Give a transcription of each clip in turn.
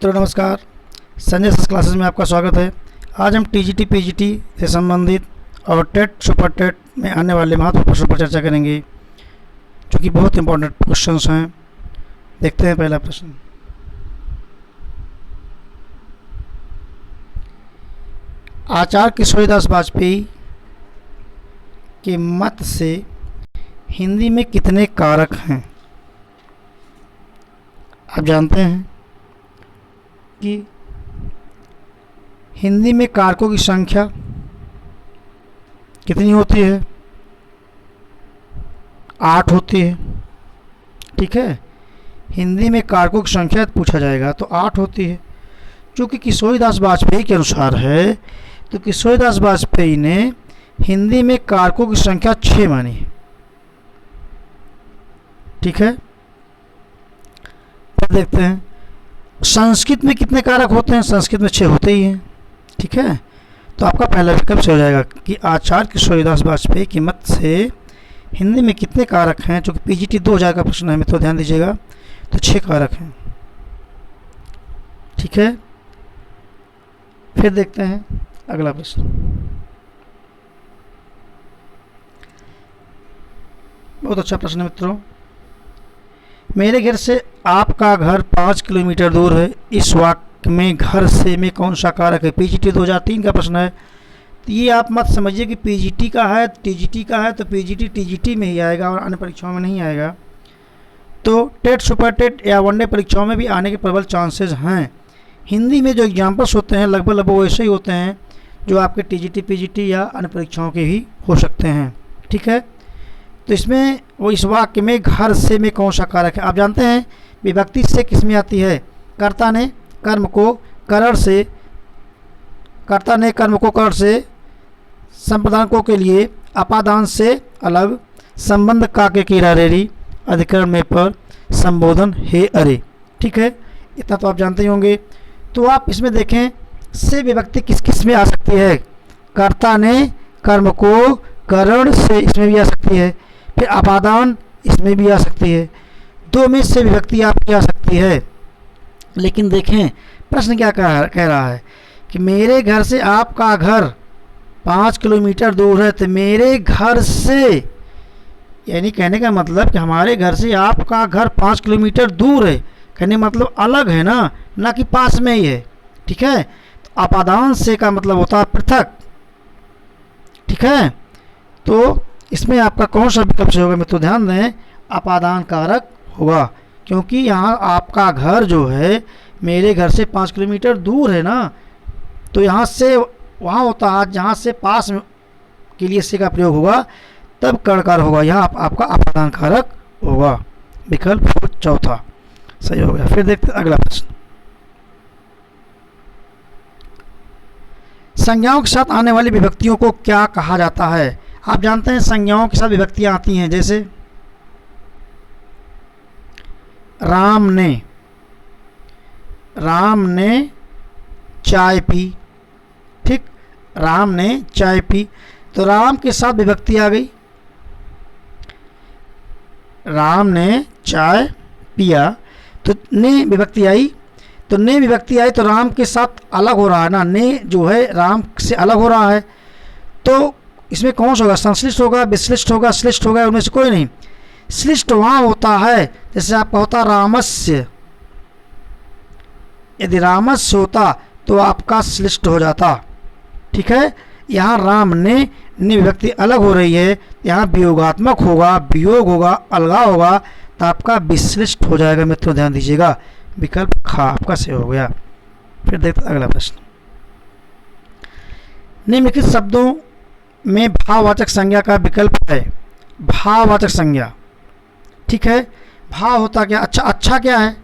मित्रों नमस्कार। Sanjay sir classes में आपका स्वागत है। आज हम टीजीटी पीजीटी से संबंधित और टेट सुपर टेट में आने वाले महत्वपूर्ण प्रश्नों पर चर्चा करेंगे, जो कि बहुत इंपॉर्टेंट क्वेश्चंस हैं। देखते हैं पहला प्रश्न। आचार्य किशोरीदास वाजपेयी के मत से हिंदी में कितने कारक हैं? आप जानते हैं कि हिंदी में कारकों की संख्या कितनी होती है? 8 होती है। ठीक है, हिंदी में कारकों की संख्या पूछा जाएगा तो 8 होती है। जो कि किशोरीदास वाजपेयी के अनुसार है, तो किशोरीदास वाजपेयी ने हिंदी में कारकों की संख्या 6 मानी है। ठीक है, फिर देखते हैं संस्कृत में कितने कारक होते हैं। संस्कृत में 6 होते ही हैं। ठीक है, तो आपका पहला विकल्प से हो जाएगा कि आचार्य किशोरीदास वाजपेयी की मत से हिंदी में कितने कारक हैं। जो कि पीजीटी 2000 का प्रश्न है, तो ध्यान दीजिएगा। तो 6 कारक हैं। ठीक है, फिर देखते हैं अगला प्रश्न। बहुत अच्छा प्रश्न है मित्रों। मेरे घर से आपका घर 5 किलोमीटर दूर है। इस वाक्य में घर से में कौन सा कारक है? पीजीटी 2003 का प्रश्न है। तो ये आप मत समझिए कि पीजीटी का है, टीजीटी का है, तो पीजीटी टीजीटी में ही आएगा और अन्य परीक्षाओं में नहीं आएगा। तो टेट सुपर टेट या वनडे परीक्षाओं में भी आने के प्रबल चांसेस हैं। हिंदी में जो एग्जाम्पल्स होते हैं लगभग वैसे ही होते हैं जो आपके टीजीटी पीजीटी या अन्य परीक्षाओं के ही हो सकते हैं। ठीक है, तो इसमें वो इस वाक्य में घर से में कौन सा कारक है? आप जानते हैं विभक्ति से किसमें आती है? कर्ता ने कर्म को करण से, कर्ता ने कर्म को करण से, संप्रदानकों के लिए अपादान से अलग, संबंध का के कीरा रेरी, अधिकरण में पर, संबोधन हे अरे। ठीक है, इतना तो आप जानते ही होंगे। तो आप इसमें देखें से विभक्ति किस किस में आ सकती है? कर्ता ने कर्म को करण से, इसमें भी आ सकती है। फिर अपादान इसमें भी आ सकती है। 2 में से विभक्ति आपकी आ सकती है। लेकिन देखें प्रश्न क्या कह रहा है कि मेरे घर से आपका घर 5 किलोमीटर दूर है। तो मेरे घर से यानी कहने का मतलब कि हमारे घर से आपका घर 5 किलोमीटर दूर है। कहने मतलब अलग है ना कि पास में ही है। ठीक है, तो अपादान से का मतलब होता है पृथक। ठीक है, तो इसमें आपका कौन सा विकल्प से होगा? मित्रों ध्यान दें, अपादान कारक होगा, क्योंकि यहाँ आपका घर जो है मेरे घर से 5 किलोमीटर दूर है ना, तो यहाँ से वहाँ होता है जहाँ से पास के लिए से का प्रयोग होगा तब कड़कार होगा। यहाँ आपका अपादान कारक होगा। विकल्प चौथा सही हो गया। फिर देखते अगला प्रश्न। संज्ञाओं के साथ आने वाली विभक्तियों को क्या कहा जाता है? आप जानते हैं संज्ञाओं के साथ विभक्तियां आती हैं, जैसे राम ने चाय पी। ठीक, राम ने चाय पी, तो राम के साथ विभक्ति आ गई। राम ने चाय पिया, तो ने विभक्ति आई। तो ने विभक्ति आई तो राम के साथ अलग हो रहा है ना, ने जो है राम से अलग हो रहा है। तो इसमें कौन सा होगा? संश्लिष्ट होगा, विश्लिष्ट होगा, श्लिष्ट होगा? उनमें से कोई नहीं। श्लिष्ट वहाँ होता है जैसे आपका होता रामस्य। यदि रामस्य होता तो आपका श्लिष्ट हो जाता। ठीक है, यहाँ राम ने विभक्ति अलग हो रही है, यहाँ वियोगात्मक होगा, वियोग होगा, अलगाव होगा, तो आपका विश्लिष्ट हो जाएगा। मित्रों ध्यान दीजिएगा, विकल्प खा आपका सही हो गया। फिर देखते अगला प्रश्न। निम्नलिखित शब्दों में भाववाचक संज्ञा का विकल्प है। भाववाचक संज्ञा। ठीक है, भाव होता क्या? अच्छा क्या है?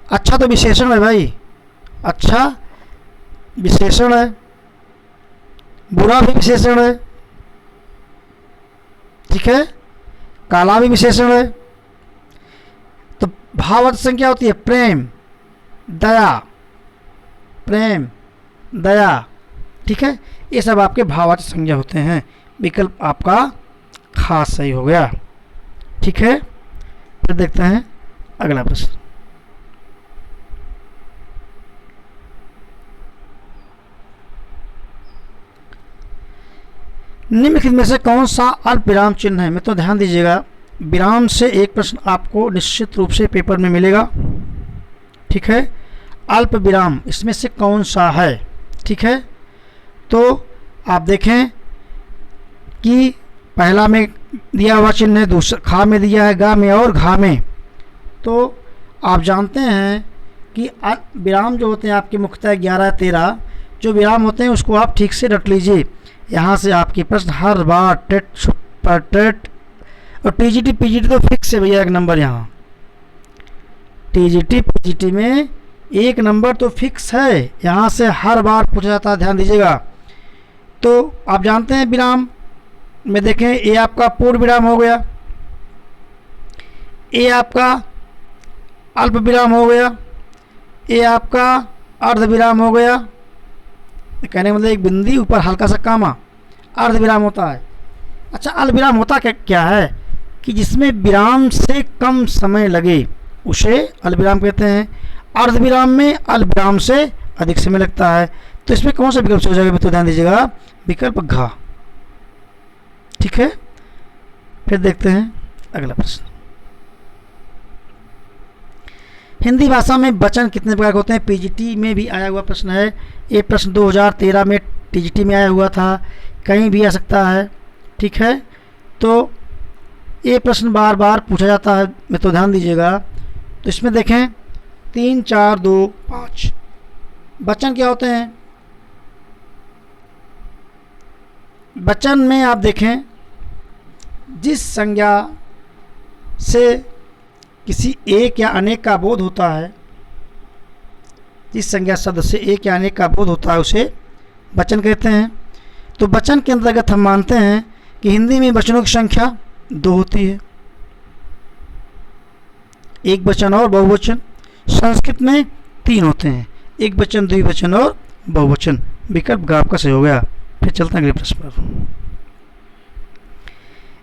अच्छा तो विशेषण है भाई, अच्छा विशेषण है। बुरा भी विशेषण है। ठीक है, काला भी विशेषण है। तो भाववाचक संज्ञा होती है प्रेम, दया। ठीक है, ये सब आपके भाववाचक संज्ञा होते हैं। विकल्प आपका खास सही हो गया। ठीक है, फिर देखते हैं अगला प्रश्न। निम्नलिखित में से कौन सा अल्प विराम चिन्ह है? मित्रों ध्यान दीजिएगा, विराम से एक प्रश्न आपको निश्चित रूप से पेपर में मिलेगा। ठीक है, अल्प विराम इसमें से कौन सा है? ठीक है, तो आप देखें कि पहला में दिया हुआ चिन्ह है, दूसरा खा में दिया है, गा में और घा में। तो आप जानते हैं कि विराम जो होते हैं आपके मुख्यतः 11-13 जो विराम होते हैं उसको आप ठीक से रट लीजिए। यहाँ से आपके प्रश्न हर बार टेट सुपर टेट और टीजीटी पीजीटी तो फिक्स है भैया, 1 नंबर। यहाँ टीजीटी पीजीटी में 1 नंबर तो फिक्स है, यहाँ से हर बार पूछा जाता है, ध्यान दीजिएगा। तो आप जानते हैं विराम में देखें, ये आपका पूर्ण विराम हो गया, ये आपका अल्प विराम हो गया, ये आपका अर्ध विराम हो गया। कहने का मतलब एक बिंदी ऊपर हल्का सा कामा अर्ध विराम होता है। अच्छा, अल्प विराम होता क्या है कि जिसमें विराम से कम समय लगे उसे अल्प विराम कहते हैं। अर्ध विराम में अल्प विराम से अधिक समय लगता है। तो इसमें कौन सा विकल्प से हो जाएगा? तो ध्यान दीजिएगा, विकल्प घ। ठीक है, फिर देखते हैं अगला प्रश्न। हिंदी भाषा में वचन कितने प्रकार के होते हैं? पीजीटी में भी आया हुआ प्रश्न है। ये प्रश्न 2013 में टीजीटी में आया हुआ था, कहीं भी आ सकता है। ठीक है, तो ये प्रश्न बार बार पूछा जाता है, मैं तो ध्यान दीजिएगा। तो इसमें देखें 3, 4, 2, 5 वचन क्या होते हैं? वचन में आप देखें जिस संज्ञा से किसी एक या अनेक का बोध होता है, जिस संज्ञा शब्द से एक या अनेक का बोध होता है उसे वचन कहते हैं। तो वचन के अंतर्गत हम मानते हैं कि हिंदी में वचनों की संख्या 2 होती है, एक वचन और बहुवचन। संस्कृत में 3 होते हैं, एक वचन, द्विवचन और बहुवचन। विकल्प ग आपका सही हो गया। फिर चलते हैं अगले प्रश्न पर।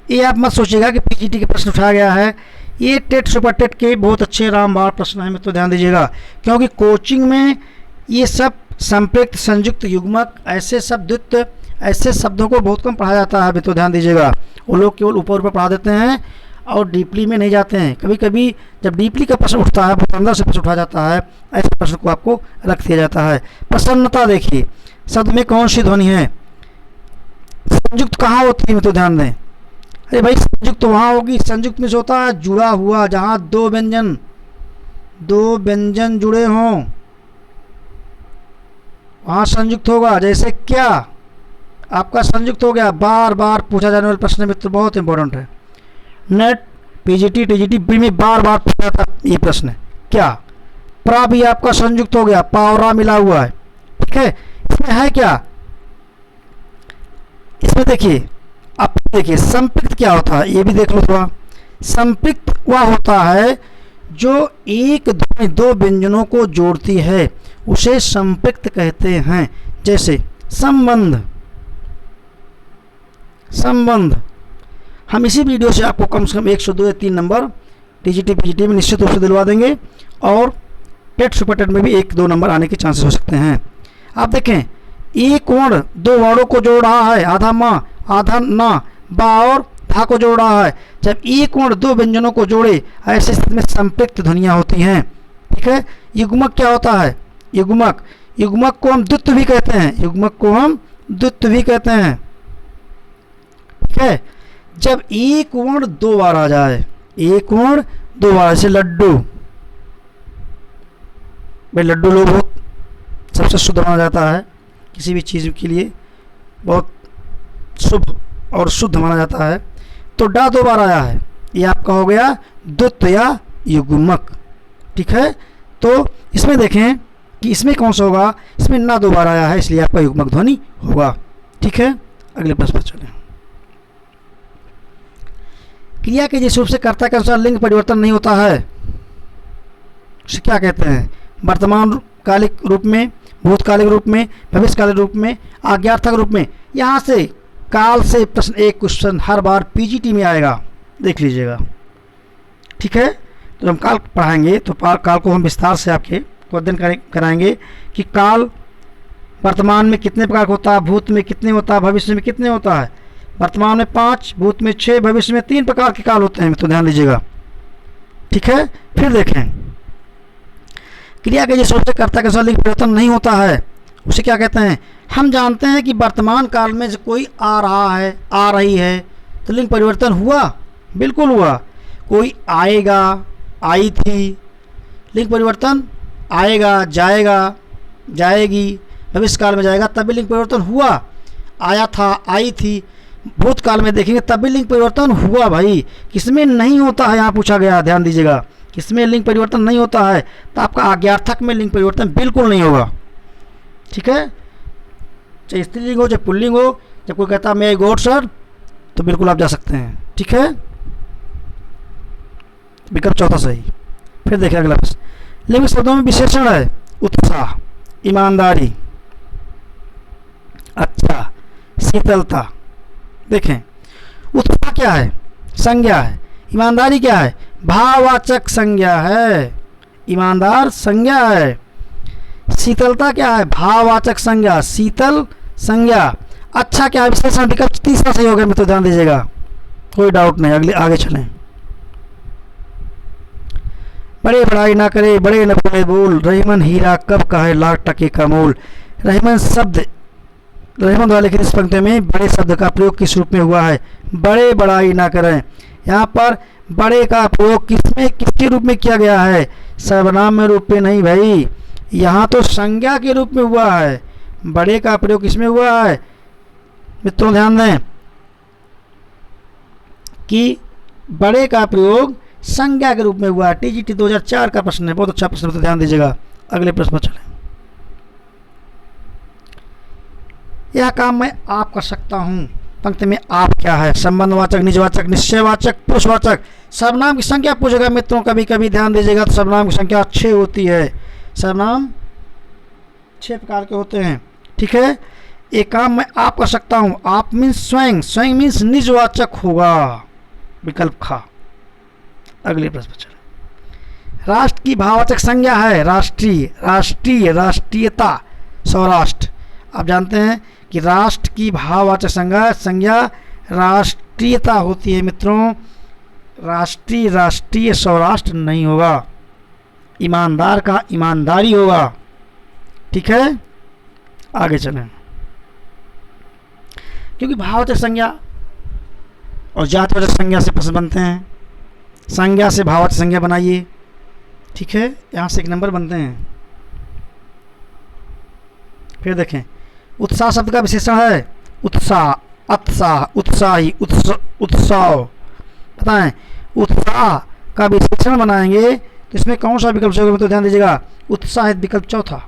ये आप मत सोचिएगा कि पीजीटी के प्रश्न उठाया गया है, ये टेट सुपर टेट के बहुत अच्छे रामबाण प्रश्न हैं, मैं तो ध्यान दीजिएगा। क्योंकि कोचिंग में ये सब संपृक्त, संयुक्त, युग्मक, ऐसे शब्द, द्वित्व, ऐसे शब्दों को बहुत कम पढ़ाया जाता है, मैं तो ध्यान दीजिएगा। वो लोग केवल ऊपर ऊपर पढ़ा देते हैं और डीपली में नहीं जाते हैं। कभी कभी जब डीपली का प्रश्न उठता है, बहुत अंदर से प्रश्न उठाया जाता है, ऐसे प्रश्न को आपको रख दिया जाता है। प्रसन्नता देखिए, शब्द में कौन सी ध्वनि है? संयुक्त कहाँ होती है, मैं तो ध्यान दें। अरे भाई, संयुक्त तो वहाँ होगी, संयुक्त में से होता है जुड़ा हुआ, जहाँ दो व्यंजन जुड़े हों वहाँ संयुक्त होगा। जैसे क्या आपका संयुक्त हो गया, बार बार पूछा जाने वाला प्रश्न मित्र, बहुत इंपॉर्टेंट है। नेट, पीजीटी, टीजीटी बी में बार बार पूछा था ये प्रश्न। क्या प्रा भी आपका संयुक्त हो गया, पावरा मिला हुआ है। ठीक है, इसमें है क्या? इसमें देखिए, अब देखिए संपृक्त क्या होता है, ये भी देख लो थोड़ा। संपृक्त वह होता है जो एक ध्वनि 2 व्यंजनों को जोड़ती है, उसे संपृक्त कहते हैं। जैसे संबंध, हम इसी वीडियो से आपको कम से कम 102 या 3 नंबर टीजीटी पीजीटी में निश्चित रूप से दिलवा देंगे, और टेट सुपर टेट में भी 1-2 नंबर आने के चांसेस हो सकते हैं। आप देखें, एक वर्ण 2 वर्णों को जोड़ रहा है, आधा माँ आधा ना, बा और था को जोड़ रहा है। जब एक वर्ण 2 व्यंजनों को जोड़े, ऐसे स्थिति में संपृक्त ध्वनियाँ होती हैं। ठीक है, युग्मक क्या होता है? युग्मक को हम द्वित्व भी कहते हैं। ठीक है, जब एक वर्ण 2 बार आ जाए, जैसे लड्डू, भाई लड्डू लोग बहुत सबसे शुद्ध माना जाता है, किसी भी चीज़ के लिए बहुत शुभ और शुद्ध माना जाता है। तो डा 2 बार आया है, ये आपका हो गया द्वित्व या युग्मक। ठीक है, तो इसमें देखें कि इसमें कौन सा होगा, इसमें ना 2 बार आया है, इसलिए आपका युग्मक ध्वनि होगा। ठीक है, अगले प्रश्न पर चलें। क्रिया के जिस रूप से कर्ता के अनुसार लिंग परिवर्तन नहीं होता है उसे क्या कहते हैं? वर्तमान कालिक रूप में, भूतकालिक रूप में, भविष्यकालिक रूप में, आज्ञार्थक रूप में। यहाँ से काल से प्रश्न, एक क्वेश्चन हर बार पीजीटी में आएगा, देख लीजिएगा। ठीक है, तो हम काल पढ़ाएंगे तो काल को हम विस्तार से आपके को अध्ययन कराएंगे कि काल वर्तमान में कितने प्रकार का होता है, भूत में कितने होता है, भविष्य में कितने होता है। वर्तमान में 5, भूत में 6, भविष्य में 3 प्रकार के काल होते हैं, तो ध्यान दीजिएगा। ठीक है, फिर देखें, क्रिया के जिस रूप से कर्ता के साथ लिंग परिवर्तन नहीं होता है उसे क्या कहते हैं। हम जानते हैं कि वर्तमान काल में कोई आ रहा है, आ रही है, तो लिंग परिवर्तन हुआ, बिल्कुल हुआ। कोई आएगा, आई थी, लिंग परिवर्तन आएगा, जाएगा, जाएगी, भविष्य काल में जाएगा, तब भी लिंग परिवर्तन हुआ। आया था, आई थी, भूतकाल में देखेंगे तब भी लिंग परिवर्तन हुआ भाई। किसमें नहीं होता है, यहाँ पूछा गया, ध्यान दीजिएगा, किसमें लिंग परिवर्तन नहीं होता है, तो आपका आज्ञार्थक में लिंग परिवर्तन बिल्कुल नहीं होगा। ठीक है, चाहे स्त्रीलिंग हो चाहे पुल्लिंग हो, जब कोई कहता है मैं गॉड सर, तो बिल्कुल आप जा सकते हैं। ठीक है, विकल्प चौथा सही। फिर देखिए अगला प्रश्न, लिंग शब्दों में विशेषण है उत्साह, ईमानदारी, अच्छा, शीतलता। देखें, उत्साह क्या है, संज्ञा है। ईमानदारी क्या है, भाववाचक संज्ञा है, ईमानदार संज्ञा है। शीतलता क्या है, भाववाचक संज्ञा, शीतल संज्ञा। अच्छा क्या है, विशेषण। विकल्प तीसरा सही होगा, तो ध्यान दीजिएगा, कोई डाउट नहीं। अगले आगे चलें। बड़े बड़ाई ना करे, बड़े न बड़े बोल, रहीमन हीरा कब का है लाख टके का मोल। रहीमन शब्द, रहीमन द्वारा लिखित इस पंक्ति में बड़े शब्द का प्रयोग किस रूप में हुआ है, बड़े बड़ाई ना करें। यहाँ पर बड़े का प्रयोग किसमें, किसके रूप में किया गया है, सर्वनाम में रूप में नहीं भाई, यहाँ तो संज्ञा के रूप में हुआ है। बड़े का प्रयोग किसमें हुआ है मित्रों, ध्यान दें कि बड़े का प्रयोग संज्ञा के रूप में हुआ है। टीजीटी 2004 का प्रश्न है, बहुत अच्छा प्रश्न, तो ध्यान दीजिएगा। अगले प्रश्न पर चलें। यह काम मैं आप कर सकता हूँ, पंक्ति में आप क्या है, संबंधवाचक, निजवाचक, निश्चयवाचक, पुरुषवाचक। सर्वनाम की संख्या पूछेगा मित्रों, कभी कभी ध्यान दीजिएगा, तो सर्वनाम की संख्या 6 होती है। सर्वनाम 6 प्रकार के होते हैं। ठीक है, एक काम मैं आप कर सकता हूँ, आप मीन्स स्वयं, स्वयं मीन्स निजवाचक होगा, विकल्प खा। अगले प्रश्न पर चलें। राष्ट्र की भाववाचक संज्ञा है राष्ट्रीय, राष्ट्रीय, राष्ट्रीयता, सौराष्ट्र। आप जानते हैं कि राष्ट्र की भाववाचक संज्ञा राष्ट्रीयता होती है मित्रों, राष्ट्रीय, राष्ट्रीय, सौराष्ट्र नहीं होगा। ईमानदार का ईमानदारी होगा। ठीक है, आगे चलें। क्योंकि भाववाचक संज्ञा और जातिवाचक संज्ञा से प्रश्न बनते हैं, संज्ञा से भाववाचक संज्ञा बनाइए। ठीक है, यहाँ से 1 नंबर बनते हैं। फिर देखें, उत्साह शब्द का विशेषण है उत्साह, उत्साह, उत्साही, उत्साह। बताएं, उत्साह का विशेषण बनाएंगे तो इसमें कौन सा विकल्प होगा, तो ध्यान दीजिएगा, उत्साहित, विकल्प चौथा।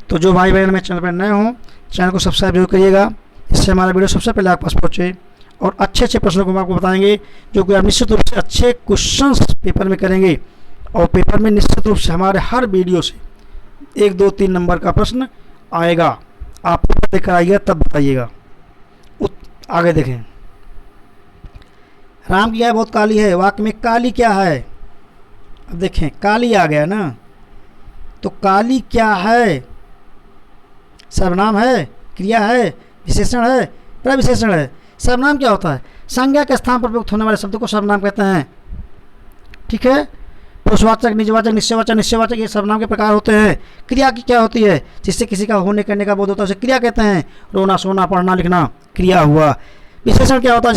तो जो भाई बहन मेरे चैनल पर नए हों, चैनल को सब्सक्राइब जरूर करिएगा, इससे हमारा वीडियो सबसे पहले आपके पास पहुँचे। और अच्छे अच्छे प्रश्नों को हम आपको बताएंगे, जो कि आप निश्चित रूप से अच्छे क्वेश्चंस पेपर में करेंगे। और पेपर में निश्चित रूप से हमारे हर वीडियो से 1, 2, 3 नंबर का प्रश्न आएगा। आप पेपर देकर आइएगा तब बताइएगा। आगे देखें, राम की गाय बहुत काली है, वाक्य में काली क्या है। अब देखें, काली आ गया ना, तो काली क्या है, सर्वनाम है, क्रिया है, विशेषण है, प्रविशेषण है। सर्वनाम क्या होता है, संज्ञा के स्थान पर प्रयुक्त होने वाले शब्द को सर्वनाम कहते हैं। ठीक है, पुरुषवाचक, निजवाचक, निश्चयवाचक, निश्चयवाचक, ये सर्वनाम के प्रकार होते हैं। क्रिया की क्या होती है, जिससे किसी का होने करने का बोध होता है उसे क्रिया कहते हैं। रोना, सोना, पढ़ना, लिखना क्रिया हुआ। विशेषण क्या होता है,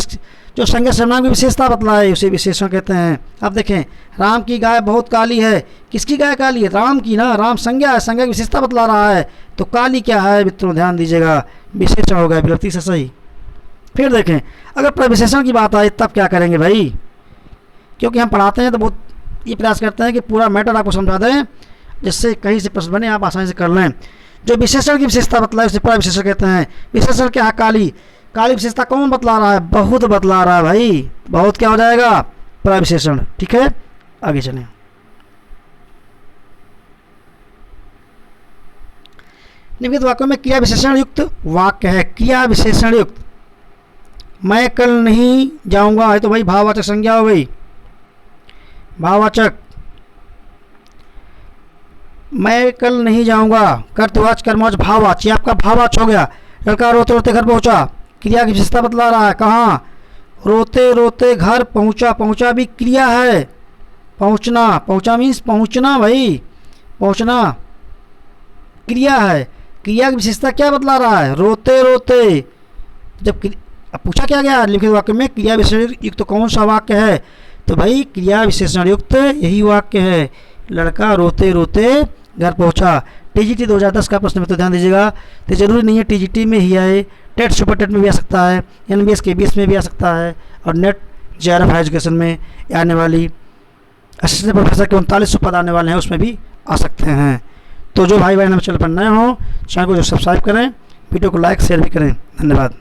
जो संज्ञा सर्वनाम की विशेषता बतलाए उसे विशेषण कहते हैं। अब देखें, राम की गाय बहुत काली है, किसकी गाय काली है, राम की ना, राम संज्ञा है, संज्ञा की विशेषता बतला रहा है, तो काली क्या है मित्रों, ध्यान दीजिएगा, विशेषण होगा, विकल्प से सही। फिर देखें, अगर प्रविशेषण की बात आए तब क्या करेंगे भाई, क्योंकि हम पढ़ाते हैं तो बहुत ये प्रयास करते हैं कि पूरा मैटर आपको समझा दें, जिससे कहीं से प्रश्न बने आप आसानी से कर लें। जो विशेषण की विशेषता बतलाए उसे प्रविशेषण कहते हैं। विशेषण क्या है, काली, काली विशेषता कौन बतला रहा है, बहुत बतला रहा है भाई, बहुत क्या हो जाएगा, प्रविशेषण। ठीक है, आगे चलें। निम्नलिखित वाक्यों में क्रिया विशेषण युक्त वाक्य है, क्रिया विशेषण युक्त। मैं कल नहीं जाऊंगा है तो भाई भाववाचक संज्ञा हो गई, भाववाचक। मैं कल नहीं जाऊंगा। कर्तवाच कर्मवाच भाववाच, ये आपका भाववाच हो गया। लड़का रोते रोते घर पहुंचा, क्रिया की विशेषता बतला रहा है। कहाँ? रोते रोते घर पहुंचा। पहुंचा भी क्रिया है। पहुंचना, पहुंचा मीन्स पहुंचना भाई, पहुंचना क्रिया है। क्रिया की विशेषता क्या बतला रहा है? रोते रोते। जब अब पूछा क्या गया लिखित वाक्य में, क्रिया विशेषण युक्त तो कौन सा वाक्य है? तो भाई क्रिया विशेषण युक्त यही वाक्य है। लड़का रोते रोते घर पहुंचा। टीजीटी 2010 का प्रश्न में तो ध्यान दीजिएगा, तो जरूरी नहीं है टीजीटी में ही आए, टेट सुपर टेट में भी आ सकता है, एनबीएस केबीएस में भी आ सकता है, और नेट जेआरएफ हायर एजुकेशन में आने वाली असिस्टेंट प्रोफेसर के 39 पद आने वाले हैं, उसमें भी आ सकते हैं। तो जो भाई बहन हम चैनल पर नए हों, चैनल को जो सब्सक्राइब करें, वीडियो को लाइक शेयर भी करें। धन्यवाद।